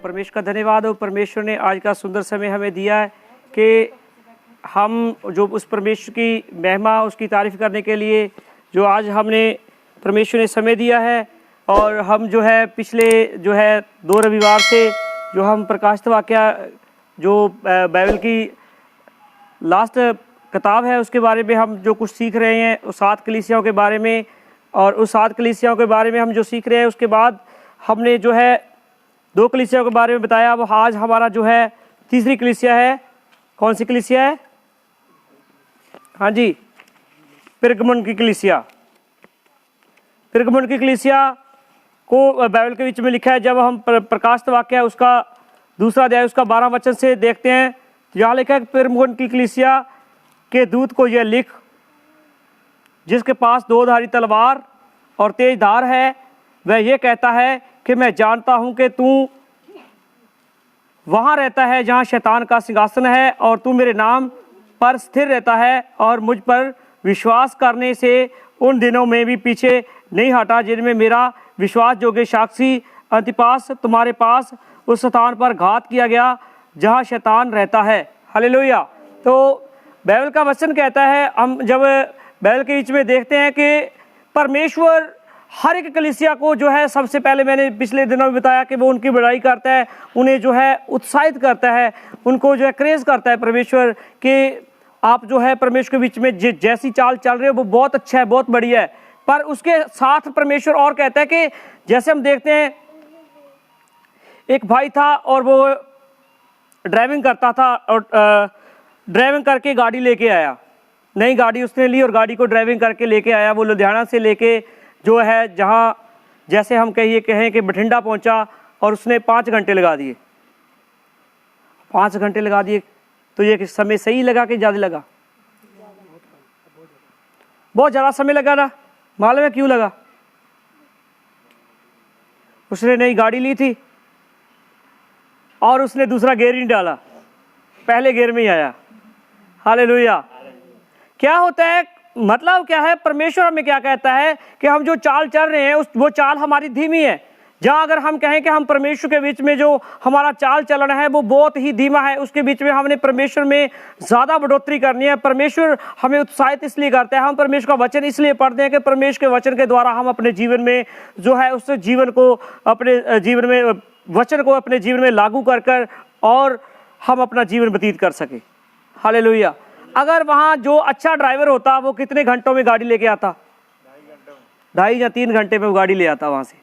परमेश्वर का धन्यवाद हो। परमेश्वर ने आज का सुंदर समय हमें दिया है कि हम जो उस परमेश्वर की महिमा उसकी तारीफ़ करने के लिए जो आज हमने परमेश्वर ने समय दिया है। और हम जो है पिछले जो है 2 रविवार से जो हम प्रकाशित वाक्य जो बाइबल की लास्ट किताब है उसके बारे में हम जो कुछ सीख रहे हैं, उस 7 कलीसियाओं के बारे में, और उस 7 कलीसियाओं के बारे में हम जो सीख रहे हैं उसके बाद हमने जो है 2 कलीसियाओं के बारे में बताया। अब आज हमारा जो है तीसरी कलीसिया है। कौन सी कलीसिया है? हाँ जी, पिरगमुन की कलीसिया। पिरगमुन की कलीसिया को बाइबल के बीच में लिखा है। जब हम प्रकाशित वाक्य उसका 2 अध्याय उसका 12 वचन से देखते हैं तो यहाँ लिखा है कि पिरगमुन की कलीसिया के दूत को यह लिख, जिसके पास 2 धारी तलवार और तेज धार है, वह ये कहता है कि मैं जानता हूं कि तू वहां रहता है जहां शैतान का सिंहासन है, और तू मेरे नाम पर स्थिर रहता है और मुझ पर विश्वास करने से उन दिनों में भी पीछे नहीं हटा जिनमें मेरा विश्वास जोगे साक्षी अंतिपास तुम्हारे पास उस स्थान पर घात किया गया जहां शैतान रहता है। हालेलुया। तो बाइबल का वचन कहता है, हम जब बाइबल के बीच में देखते हैं कि परमेश्वर हर एक कलीसिया को जो है सबसे पहले मैंने पिछले दिनों में बताया कि वो उनकी बड़ाई करता है, उन्हें जो है उत्साहित करता है, उनको जो है क्रेज करता है परमेश्वर कि आप जो है परमेश्वर के बीच में जैसी चाल चल रहे हो वो बहुत अच्छा है, बहुत बढ़िया है। पर उसके साथ परमेश्वर और कहता है कि जैसे हम देखते हैं एक भाई था और वो ड्राइविंग करता था और ड्राइविंग करके गाड़ी लेके आया, नई गाड़ी उसने ली और गाड़ी को ड्राइविंग करके लेके आया। वो लुधियाना से लेके जो है जहाँ जैसे हम कहें कि बठिंडा पहुँचा और उसने 5 घंटे लगा दिए। 5 घंटे लगा दिए तो ये समय सही लगा कि ज़्यादा लगा? बहुत ज़्यादा समय लगा ना। मालूम है क्यों लगा? उसने नई गाड़ी ली थी और उसने दूसरा गियर नहीं डाला, पहले गियर में ही आया। हालेलुया। क्या होता है, मतलब क्या है, परमेश्वर हमें क्या कहता है कि हम जो चाल चल रहे हैं वो चाल हमारी धीमी है। जहां अगर हम कहें कि हम परमेश्वर के बीच में जो हमारा चाल चलन है वो बहुत ही धीमा है, उसके बीच में हमने परमेश्वर में ज़्यादा बढ़ोतरी करनी है। परमेश्वर हमें उत्साहित इसलिए करता है, हम परमेश्वर का वचन इसलिए पढ़ते हैं कि परमेश्वर के वचन के द्वारा हम अपने जीवन में जो है उस जीवन को अपने जीवन में वचन को अपने जीवन में लागू कर और हम अपना जीवन व्यतीत कर सके। हालेलुया। अगर वहाँ जो अच्छा ड्राइवर होता वो कितने घंटों में गाड़ी लेके आता? 2.5 या 3 घंटे में वो गाड़ी ले आता वहाँ से,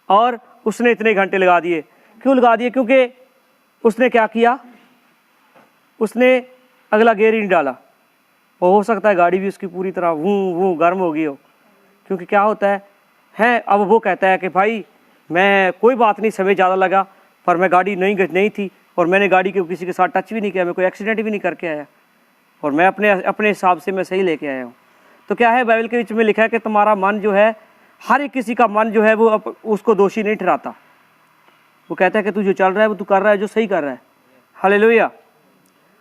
और उसने इतने घंटे लगा दिए। क्यों लगा दिए? क्योंकि उसने क्या किया, उसने अगला गियर ही नहीं डाला। वो हो सकता है गाड़ी भी उसकी पूरी तरह वो गर्म हो गई हो। क्योंकि क्या होता है अब वो कहता है कि भाई मैं कोई बात नहीं, समय ज़्यादा लगा पर मैं गाड़ी नहीं थी और मैंने गाड़ी को किसी के साथ टच भी नहीं किया, मैं कोई एक्सीडेंट भी नहीं करके आया और मैं अपने हिसाब से मैं सही लेके आया हूँ। तो क्या है, बाइबल के बीच में लिखा है कि तुम्हारा मन जो है, हर एक किसी का मन जो है वो उसको दोषी नहीं ठहराता। वो कहता है कि तू जो चल रहा है वो तू कर रहा है जो सही कर रहा है। हालेलुया।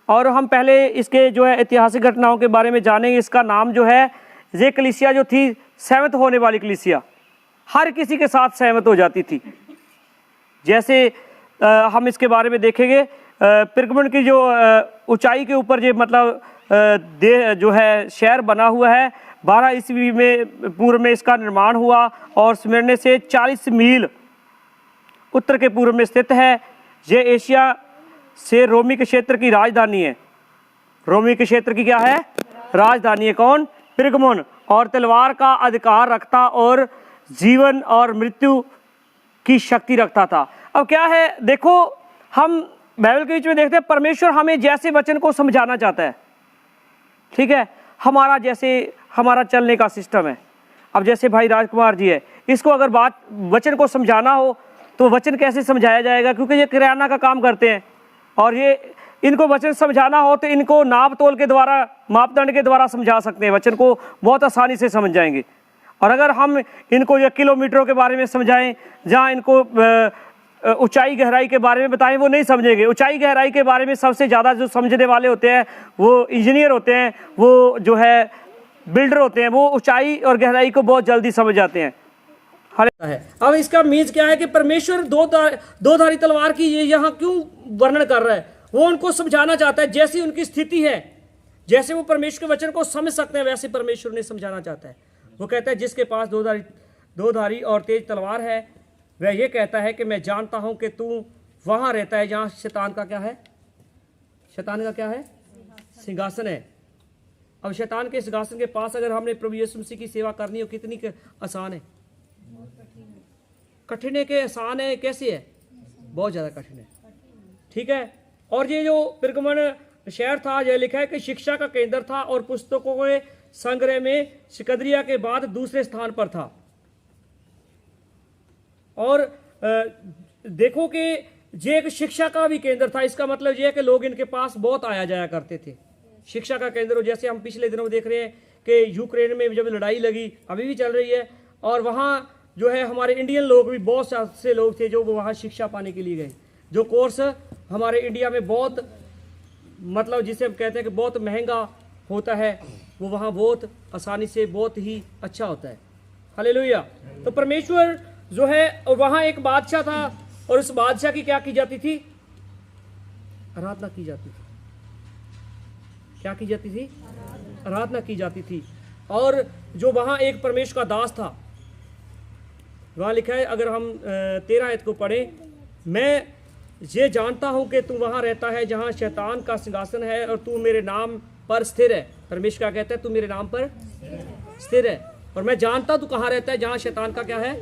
और हम पहले इसके जो है ऐतिहासिक घटनाओं के बारे में जानेंगे। इसका नाम जो है, ये कलीसिया जो थी सहमत होने वाली कलीसिया, हर किसी के साथ सहमत हो जाती थी। जैसे हम इसके बारे में देखेंगे, पिरगमुन की जो ऊंचाई के ऊपर जो मतलब जो है शहर बना हुआ है, 12 ईस्वी में पूर्व में इसका निर्माण हुआ और स्मिरने से 40 मील उत्तर के पूर्व में स्थित है। ये एशिया से रोमी के क्षेत्र की राजधानी है। रोमी के क्षेत्र की क्या है? राजधानी है। कौन? पिरगमुन। और तलवार का अधिकार रखता और जीवन और मृत्यु की शक्ति रखता था। अब क्या है, देखो हम बाइबल के बीच में देखते हैं परमेश्वर हमें जैसे वचन को समझाना चाहता है, ठीक है, हमारा जैसे हमारा चलने का सिस्टम है। अब जैसे भाई राजकुमार जी है, इसको अगर बात वचन को समझाना हो तो वचन कैसे समझाया जाएगा? क्योंकि ये किराना का काम करते हैं और ये इनको वचन समझाना हो तो इनको नाप तोल के द्वारा, मापदंड के द्वारा समझा सकते हैं, वचन को बहुत आसानी से समझ जाएंगे। और अगर हम इनको ये किलोमीटरों के बारे में समझाएं, जहाँ इनको ऊंचाई गहराई के बारे में बताएं, वो नहीं समझेंगे। ऊंचाई गहराई के बारे में सबसे ज़्यादा जो समझने वाले होते हैं वो इंजीनियर होते हैं, वो जो है बिल्डर होते हैं, वो ऊंचाई और गहराई को बहुत जल्दी समझ जाते हैं। है। अब इसका मीन्स क्या है कि परमेश्वर दो धारी तलवार की ये यहाँ क्यों वर्णन कर रहा है? वो उनको समझाना चाहता है, जैसी उनकी स्थिति है, जैसे वो परमेश्वर के वचन को समझ सकते हैं, वैसे परमेश्वर ने समझाना चाहता है। वो कहता है जिसके पास दो धारी और तेज तलवार है, वह ये कहता है कि मैं जानता हूं कि तू वहां रहता है जहां शैतान का क्या है, शैतान का क्या है, सिंहासन है। अब शैतान के सिंहासन के पास अगर हमने प्रभु यीशु मसीह की सेवा करनी हो, कितनी आसान है? कठिन है कि आसान है? कैसी है? बहुत ज्यादा कठिन है। ठीक है। और ये जो पिरगमन शहर था, यह लिखा है कि शिक्षा का केंद्र था और पुस्तकों के संग्रह में सिकंदरिया के बाद दूसरे स्थान पर था। और देखो कि ये एक शिक्षा का भी केंद्र था। इसका मतलब यह है कि लोग इनके पास बहुत आया जाया करते थे। शिक्षा का केंद्र हो, जैसे हम पिछले दिनों देख रहे हैं कि यूक्रेन में जब लड़ाई लगी, अभी भी चल रही है, और वहाँ जो है हमारे इंडियन लोग भी बहुत से लोग थे जो वहाँ शिक्षा पाने के लिए गए। जो कोर्स हमारे इंडिया में बहुत मतलब जिसे हम कहते हैं कि बहुत महंगा होता है, वो वहाँ बहुत आसानी से बहुत ही अच्छा होता है। हालेलुया। तो परमेश्वर जो है, वहाँ एक बादशाह था और उस बादशाह की क्या की जाती थी? आराधना की जाती थी। क्या की जाती थी? आराधना की जाती थी। और जो वहाँ एक परमेश्वर का दास था, वहाँ लिखा है, अगर हम 13 आयत को पढ़ें, मैं ये जानता हूं कि तू वहां रहता है जहां शैतान का सिंहासन है और तू मेरे नाम पर स्थिर है। परमेश्वर क्या कहता है? तू मेरे नाम पर स्थिर है। और मैं जानता तू कहां रहता है, जहां शैतान का क्या है,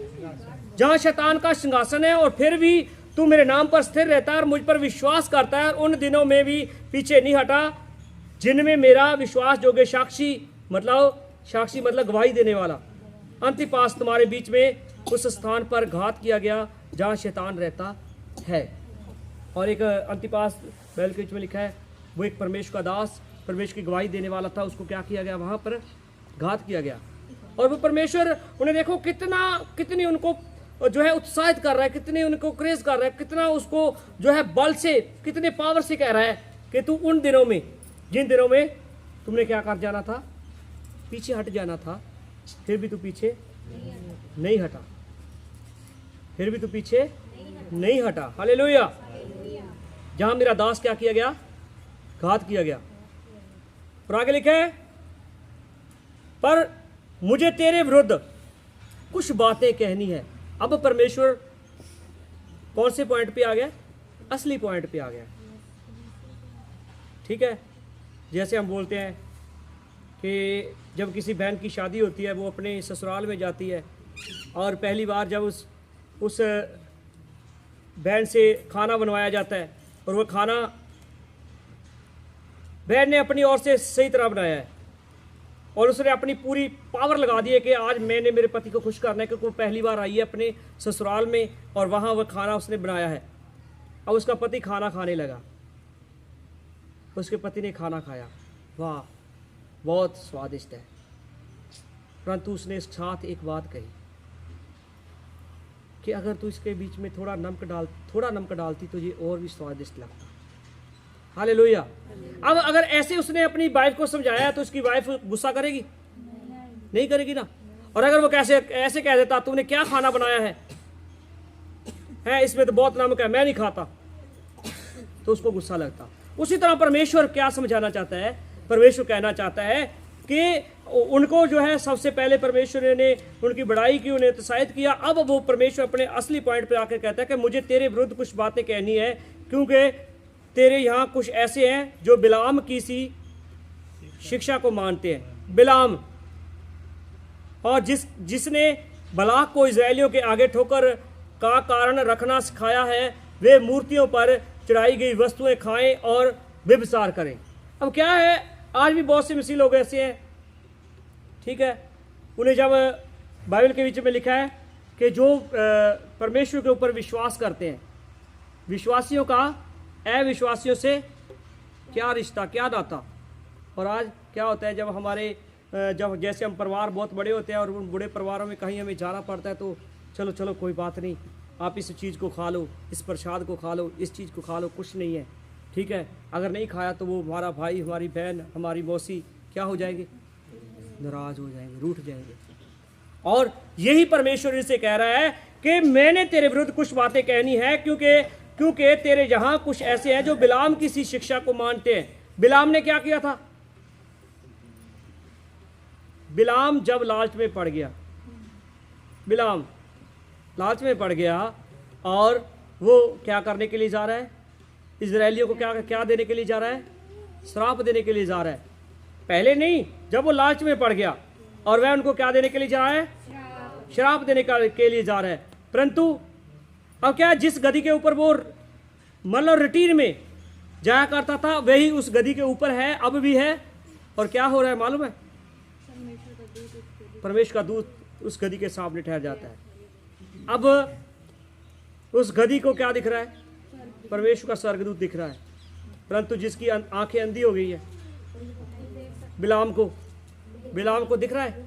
जहां शैतान का सिंहासन है, और फिर भी तू मेरे नाम पर स्थिर रहता है और मुझ पर विश्वास करता है, और उन दिनों में भी पीछे नहीं हटा जिनमें मेरा विश्वास जोगे साक्षी मतलब गवाही देने वाला अंतिपास तुम्हारे बीच में उस स्थान पर घात किया गया जहां शैतान रहता है। और एक अंतिपास बैल के बीच में लिखा है, वो एक परमेश्वर का दास, परमेश्वर की गवाही देने वाला था, उसको क्या किया गया? वहां पर घात किया गया। और वो परमेश्वर उन्हें देखो कितनी उनको जो है उत्साहित कर रहा है, कितनी उनको क्रेज कर रहा है, कितना उसको जो है बल से, कितने पावर से कह रहा है कि तू उन दिनों में, जिन दिनों में तुमने क्या कर जाना था, पीछे हट जाना था, फिर भी तू पीछे नहीं हटा, फिर भी तू पीछे नहीं हटा। हालेलुया। जहां मेरा दास क्या किया गया? घात किया गया। और आगे लिखा है, पर मुझे तेरे विरुद्ध कुछ बातें कहनी है। अब परमेश्वर कौन से पॉइंट पे आ गया? असली पॉइंट पे आ गया। ठीक है। जैसे हम बोलते हैं कि जब किसी बहन की शादी होती है, वो अपने ससुराल में जाती है, और पहली बार जब उस बहन से खाना बनवाया जाता है, और वो खाना बहन ने अपनी ओर से सही तरह बनाया है, और उसने अपनी पूरी पावर लगा दी है कि आज मैंने मेरे पति को खुश करना है, क्योंकि वो पहली बार आई है अपने ससुराल में, और वहाँ वह खाना उसने बनाया है। अब उसका पति खाना खाने लगा, उसके पति ने खाना खाया, वाह बहुत स्वादिष्ट है, परंतु उसने इस साथ एक बात कही कि अगर तू इसके बीच में थोड़ा नमक डालती तो ये और भी स्वादिष्ट लगता। हालेलुया। अब अगर ऐसे उसने अपनी वाइफ को समझाया तो उसकी वाइफ गुस्सा करेगी? नहीं करेगी ना। और अगर वो ऐसे कह देता, तूने क्या खाना बनाया है इसमें तो बहुत नमक है, मैं नहीं खाता, तो उसको गुस्सा लगता। उसी तरह परमेश्वर क्या समझाना चाहता है? परमेश्वर कहना चाहता है कि उनको जो है सबसे पहले परमेश्वर ने उनकी बड़ाई की, उन्हें उत्साहित किया। अब वो परमेश्वर अपने असली पॉइंट पे आकर कहता है कि मुझे तेरे विरुद्ध कुछ बातें कहनी है, क्योंकि तेरे यहाँ कुछ ऐसे हैं जो बिलाम की सी शिक्षा को मानते हैं। बिलाम, और जिसने बलाक को इजरायलियों के आगे ठोकर का कारण रखना सिखाया है, वे मूर्तियों पर चढ़ाई गई वस्तुएं खाएं और व्यभिचार करें। अब क्या है, आज भी बहुत से मसीह लोग ऐसे हैं, ठीक है, उन्हें जब बाइबल के बीच में लिखा है कि जो परमेश्वर के ऊपर विश्वास करते हैं, विश्वासियों का अविश्वासियों से क्या रिश्ता, क्या नाता। और आज क्या होता है, जब जैसे हम परिवार बहुत बड़े होते हैं और उन बड़े परिवारों में कहीं हमें जाना पड़ता है, तो चलो कोई बात नहीं, आप इस चीज़ को खा लो, इस प्रसाद को खा लो, इस चीज़ को खा लो, कुछ नहीं है, ठीक है। अगर नहीं खाया तो वो हमारा भाई, हमारी बहन, हमारी मौसी क्या हो जाएंगे? नाराज़ हो जाएंगे, रूठ जाएंगे। और यही परमेश्वर इनसे कह रहा है कि मैंने तेरे विरुद्ध कुछ बातें कहनी है, क्योंकि तेरे यहाँ कुछ ऐसे हैं जो बिलाम की सी शिक्षा को मानते हैं। बिलाम ने क्या किया था? बिलाम जब लालच में पड़ गया, बिलाम लालच में पड़ गया और वो क्या करने के लिए जा रहा है? इजरायलियों को क्या देने के लिए जा रहा है? श्राप देने के लिए जा रहा है। पहले नहीं, जब वो लालच में पड़ गया और वह उनको क्या देने के लिए जा रहा है? श्राप देने के लिए जा रहा है। परंतु अब क्या, जिस गधी के ऊपर वो मतलब रूटीन में जाया करता था वही उस गधी के ऊपर है, अब भी है। और क्या हो रहा है मालूम है? परमेश्वर का दूत उस गधी के सामने ठहर जाता है। अब उस गधी को क्या दिख रहा है? परमेश्वर का स्वर्गदूत दिख रहा है। परंतु जिसकी आंखें अंधी हो गई है, बिलाम को दिख रहा है?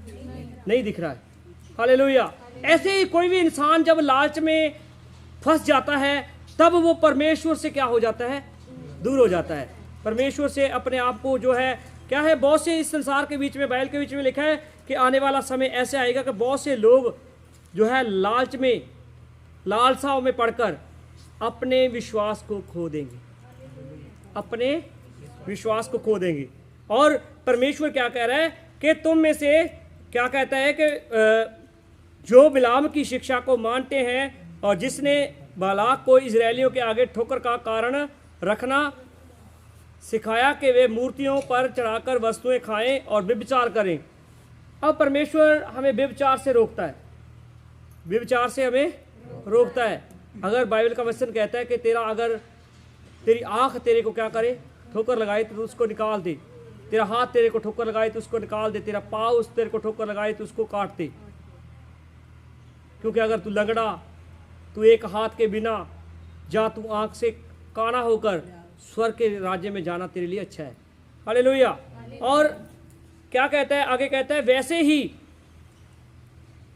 नहीं दिख रहा है। हालेलुया। ऐसे ही कोई भी इंसान जब लालच में फंस जाता है तब वो परमेश्वर से क्या हो जाता है? दूर हो जाता है। परमेश्वर से अपने आप को जो है क्या है, बहुत से इस संसार के बीच में, बाइबल के बीच में लिखा है कि आने वाला समय ऐसे आएगा कि बहुत से लोग जो है लालच में, लालसाओं में पड़कर अपने विश्वास को खो देंगे, अपने विश्वास को खो देंगे। और परमेश्वर क्या कह रहा है कि तुम में से क्या कहता है कि जो बिलाम की शिक्षा को मानते हैं और जिसने बालाक को इजरायलियों के आगे ठोकर का कारण रखना सिखाया कि वे मूर्तियों पर चढ़ाकर वस्तुएं खाएं और व्यभिचार करें। अब परमेश्वर हमें व्यभिचार से रोकता है, व्यभिचार से हमें रोकता है। अगर बाइबल का वचन कहता है कि तेरी आंख तेरे को क्या करे? ठोकर लगाए तो उसको निकाल दे, तेरा हाथ तेरे को ठोकर लगाए तो उसको निकाल दे, तेरा पाँव उस तेरे को ठोकर लगाए तो उसको काट दे। क्योंकि अगर तू लंगड़ा, तू एक हाथ के बिना जा, तू आंख से काना होकर स्वर्ग के राज्य में जाना तेरे लिए अच्छा है। हालेलुया। और क्या कहता है आगे? कहता है वैसे ही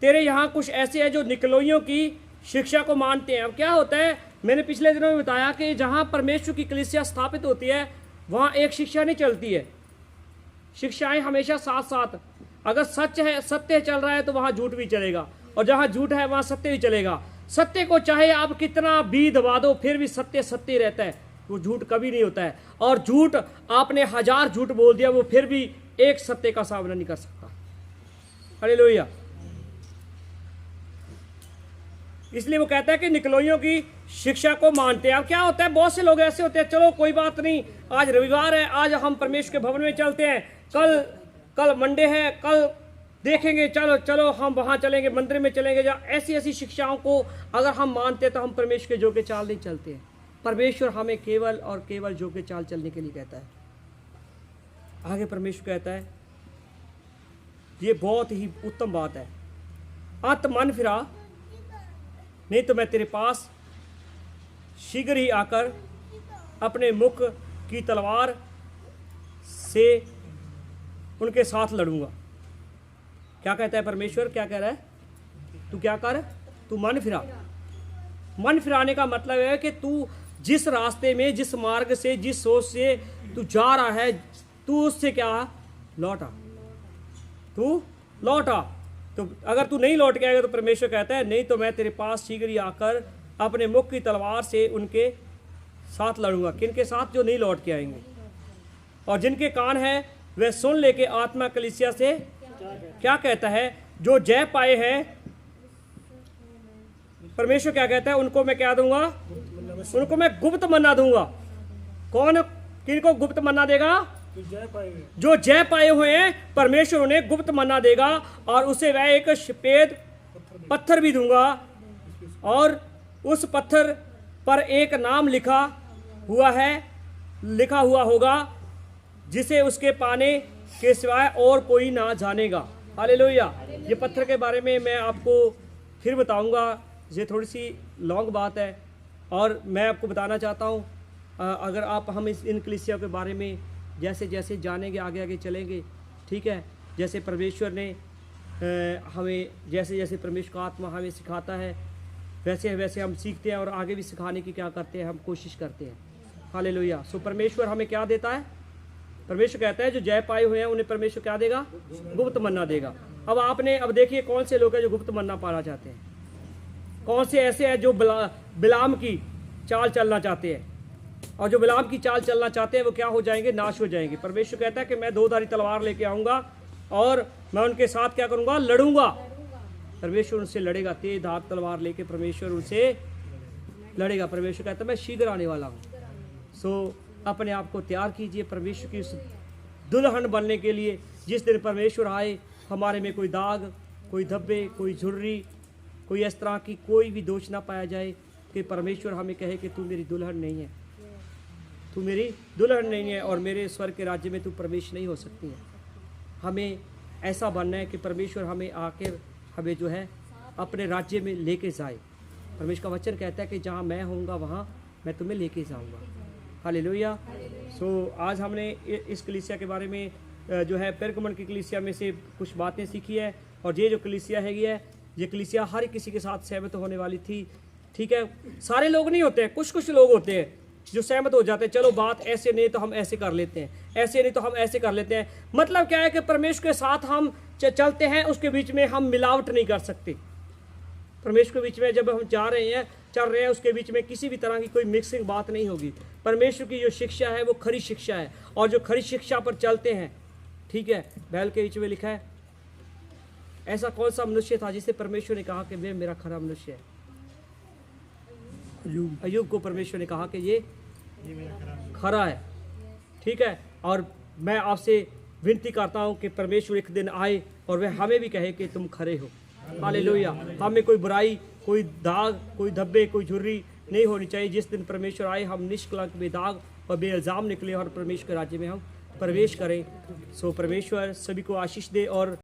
तेरे यहाँ कुछ ऐसे हैं जो निकलोइयों की शिक्षा को मानते हैं। अब क्या होता है, मैंने पिछले दिनों में बताया कि जहाँ परमेश्वर की कलीसिया स्थापित होती है वहाँ एक शिक्षा नहीं चलती है, शिक्षाएं हमेशा साथ साथ। अगर सत्य चल रहा है तो वहाँ झूठ भी चलेगा, और जहाँ झूठ है वहाँ सत्य भी चलेगा। सत्य को चाहे आप कितना भी दबा दो फिर भी सत्य सत्य रहता है, वो झूठ कभी नहीं होता है। और झूठ आपने 1000 झूठ बोल दिया वो फिर भी एक सत्य का सामना नहीं कर सकता। हालेलुया। इसलिए वो कहता है कि निकलोइयों की शिक्षा को मानते हैं। अब क्या होता है, बहुत से लोग ऐसे होते हैं, चलो कोई बात नहीं, आज रविवार है, आज हम परमेश्वर के भवन में चलते हैं, कल मंडे है, कल देखेंगे, चलो हम वहां चलेंगे, मंदिर में चलेंगे। या ऐसी शिक्षाओं को अगर हम मानते हैं तो हम परमेश्वर के जोगे चाल नहीं चलते हैं। परमेश्वर हमें केवल और केवल जोगे चाल चलने के लिए कहता है। आगे परमेश्वर कहता है, ये बहुत ही उत्तम बात है, अत मन फिरा, नहीं तो मैं तेरे पास शीघ्र ही आकर अपने मुख की तलवार से उनके साथ लड़ूंगा। क्या कहता है परमेश्वर? क्या कह रहा है? तू क्या कर, तू मन फिरा। मन फिराने का मतलब है कि तू जिस रास्ते में, जिस मार्ग से, जिस सोच से तू जा रहा है, तू उससे क्या लौटा, तू लौटा। तो अगर तू नहीं लौट के आएगा तो परमेश्वर कहता है नहीं तो मैं तेरे पास शीघ्र ही आकर अपने मुख की तलवार से उनके साथ लड़ूंगा। किनके साथ? जो नहीं लौट के आएंगे। और जिनके कान हैं वे सुन लेके आत्मा कलीसिया से क्या कहता है, जो जय पाए हैं, परमेश्वर क्या कहता है, उनको मैं क्या दूंगा? उनको मैं गुप्त मन्ना दूंगा। कौन किनको गुप्त मन्ना देगा? जो जय पाए हुए हैं, परमेश्वर उन्हें गुप्त मन्ना देगा। और उसे वह एक सफेद पत्थर भी दूंगा और उस पत्थर पर एक नाम लिखा हुआ होगा जिसे उसके पाने के सिवाय और कोई ना जानेगा। हालेलुया। ये पत्थर के बारे में मैं आपको फिर बताऊंगा, ये थोड़ी सी लॉन्ग बात है और मैं आपको बताना चाहता हूँ। अगर हम इन कलीसिया के बारे में जैसे जैसे जानेंगे, आगे आगे चलेंगे, ठीक है, जैसे परमेश्वर ने हमें जैसे जैसे परमेश्वर का आत्मा हमें सिखाता है वैसे वैसे हम सीखते हैं और आगे भी सिखाने की क्या करते हैं, हम कोशिश करते हैं। हालेलुया। सो परमेश्वर हमें क्या देता है? परमेश्वर कहता है जो जय पाए हुए हैं उन्हें परमेश्वर क्या देगा? गुप्त मन्ना देगा। अब देखिए कौन से लोग हैं जो गुप्त मन्ना पाना चाहते हैं, कौन से ऐसे हैं जो बिलाम की चाल चलना चाहते हैं, और जो बिलाम की चाल चलना चाहते हैं वो क्या हो जाएंगे, नाश हो जाएंगे। परमेश्वर कहता है कि मैं दो धारी तलवार लेके आऊंगा और मैं उनके साथ क्या करूंगा, लड़ूंगा। परमेश्वर उनसे लड़ेगा, तेज धार तलवार लेके परमेश्वर उनसे लड़ेगा। परमेश्वर कहता है मैं शीघ्र आने वाला हूँ। सो अपने आप को तैयार कीजिए परमेश्वर की उस दुल्हन बनने के लिए। जिस दिन परमेश्वर आए हमारे में कोई दाग, कोई धब्बे, कोई झुर्री, कोई इस तरह की कोई भी दोष ना पाया जाए कि परमेश्वर हमें कहे कि तू मेरी दुल्हन नहीं है, तू मेरी दुल्हन नहीं है और मेरे स्वर्ग के राज्य में तू प्रवेश नहीं हो सकती है। हमें ऐसा बनना है कि परमेश्वर हमें आकर हमें जो है अपने राज्य में लेके जाए। परमेश्वर का वचन कहता है कि जहाँ मैं होऊंगा वहाँ मैं तुम्हें लेके जाऊँगा। हालेलुया। सो आज हमने इस कलीसिया के बारे में जो है पेरगमन की कलीसिया में से कुछ बातें सीखी है, और ये जो कलीसिया है ये कलीसिया हर किसी के साथ सहमत होने वाली थी। ठीक है, सारे लोग नहीं होते हैं, कुछ कुछ लोग होते हैं जो सहमत हो जाते हैं, चलो बात ऐसे नहीं तो हम ऐसे कर लेते हैं, ऐसे नहीं तो हम ऐसे कर लेते हैं। मतलब क्या है कि परमेश्वर के साथ हम चलते हैं, उसके बीच में हम मिलावट नहीं कर सकते। परमेश्वर के बीच में जब हम चल रहे हैं उसके बीच में किसी भी तरह की कोई मिक्सिंग बात नहीं होगी। परमेश्वर की जो शिक्षा है वो खरी शिक्षा है, और जो खरी शिक्षा पर चलते हैं, ठीक है। बैल के बीच में लिखा है, ऐसा कौन सा मनुष्य था जिसे परमेश्वर ने कहा कि वे मेरा खरा मनुष्य है। अय्यूब को परमेश्वर ने कहा कि ये खरा है, ठीक है। और मैं आपसे विनती करता हूँ कि परमेश्वर एक दिन आए और वह हमें भी कहे कि तुम खरे हो। हालेलुया। हमें कोई बुराई, कोई दाग, कोई धब्बे, कोई झुर्री नहीं होनी चाहिए। जिस दिन परमेश्वर आए हम निष्कलंक, बेदाग और बेइल्जाम निकले और परमेश्वर के राज्य में हम प्रवेश करें। सो परमेश्वर सभी को आशीष दे और